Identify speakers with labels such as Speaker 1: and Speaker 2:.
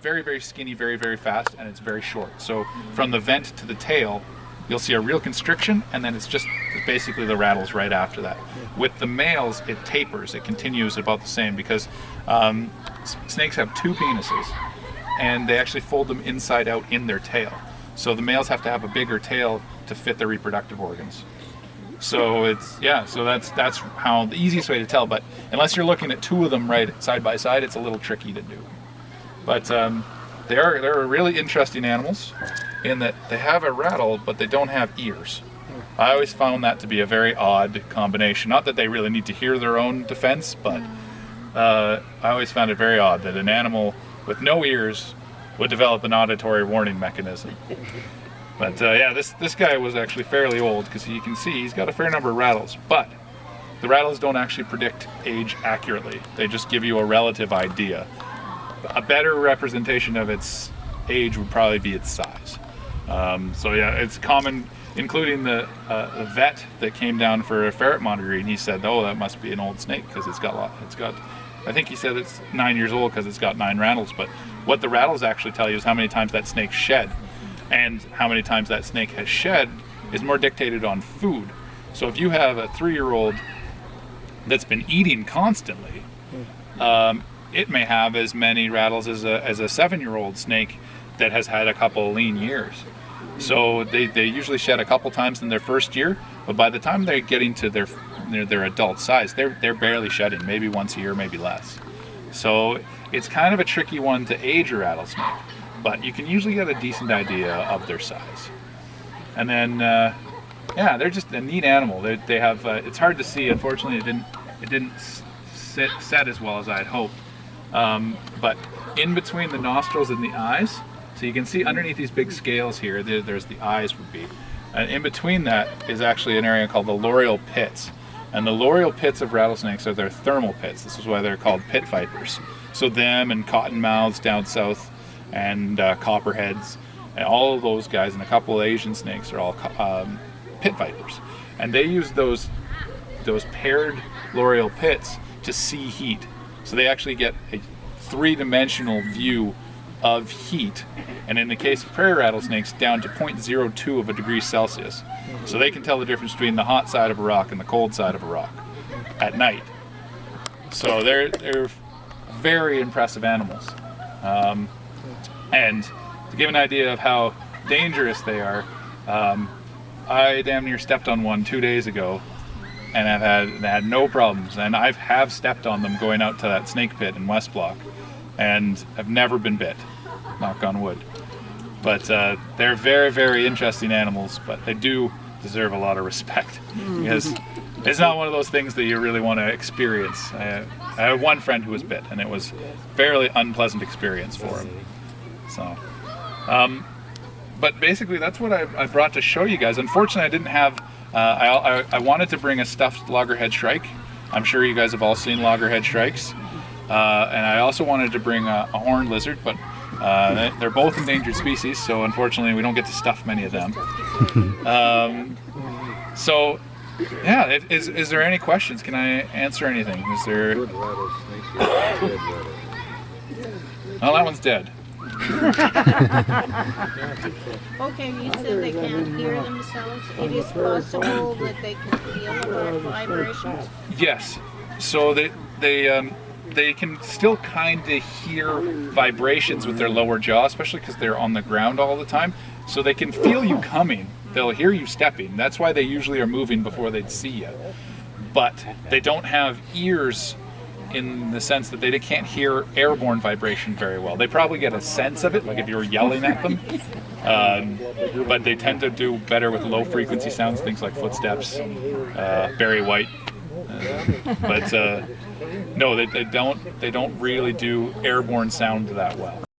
Speaker 1: very, very skinny, very, very fast, and it's very short. So from the vent to the tail, you'll see a real constriction, and then it's basically the rattles right after that. With the males, it tapers. It continues about the same because snakes have two penises, and they actually fold them inside out in their tail. So the males have to have a bigger tail to fit their reproductive organs. So so that's how the easiest way to tell. But unless you're looking at two of them right side by side, it's a little tricky to do. But they're really interesting animals in that they have a rattle, but they don't have ears. I always found that to be a very odd combination. Not that they really need to hear their own defense, but I always found it very odd that an animal with no ears would develop an auditory warning mechanism. But this guy was actually fairly old, because you can see he's got a fair number of rattles, but the rattles don't actually predict age accurately. They just give you a relative idea. A better representation of its age would probably be its size. It's common, including the vet that came down for a ferret monitoring. He said, "Oh, that must be an old snake because it's got. I think he said it's 9 years old because it's got 9 rattles." But what the rattles actually tell you is how many times that snake shed, and how many times that snake has shed is more dictated on food. So if you have a 3-year-old that's been eating constantly, it may have as many rattles as a 7-year-old snake that has had a couple lean years. So they usually shed a couple times in their first year, but by the time they're getting to their adult size, they're barely shedding, maybe once a year, maybe less. So it's kind of a tricky one to age a rattlesnake, but you can usually get a decent idea of their size. And then they're just a neat animal. They have it's hard to see, unfortunately it didn't set as well as I had hoped. But in between the nostrils and the eyes, so you can see underneath these big scales here, there's the eyes would be. And in between that is actually an area called the loreal pits. And the loreal pits of rattlesnakes are their thermal pits. This is why they're called pit vipers. So them and cottonmouths down south, and copperheads, and all of those guys, and a couple of Asian snakes are all pit vipers. And they use those paired loreal pits to see heat. So they actually get a 3-dimensional view of heat, and in the case of prairie rattlesnakes, down to 0.02 of a degree Celsius. So they can tell the difference between the hot side of a rock and the cold side of a rock at night. So they're very impressive animals. And to give an idea of how dangerous they are, I damn near stepped on one 2 days ago, and I've had no problems. And I have stepped on them going out to that snake pit in West Block, and I've never been bit, knock on wood. But they're very, very interesting animals, but they do deserve a lot of respect, because it's not one of those things that you really want to experience. I have one friend who was bit, and it was a fairly unpleasant experience for him. So, but basically that's what I brought to show you guys. Unfortunately, I didn't have, I wanted to bring a stuffed loggerhead shrike. I'm sure you guys have all seen loggerhead shrikes. And I also wanted to bring a horned lizard, but they're both endangered species, so unfortunately we don't get to stuff many of them. Is there any questions? Can I answer anything? Is there? Oh, that one's dead.
Speaker 2: Okay, you said they can't hear themselves. It is possible that they can feel vibrations?
Speaker 1: Yes. So they can still kind of hear vibrations with their lower jaw, especially because they're on the ground all the time. So they can feel you coming. They'll hear you stepping. That's why they usually are moving before they'd see you. But they don't have ears in the sense that they can't hear airborne vibration very well. They probably get a sense of it, like if you were yelling at them. But they tend to do better with low frequency sounds, things like footsteps, Barry White. No, they don't really do airborne sound that well.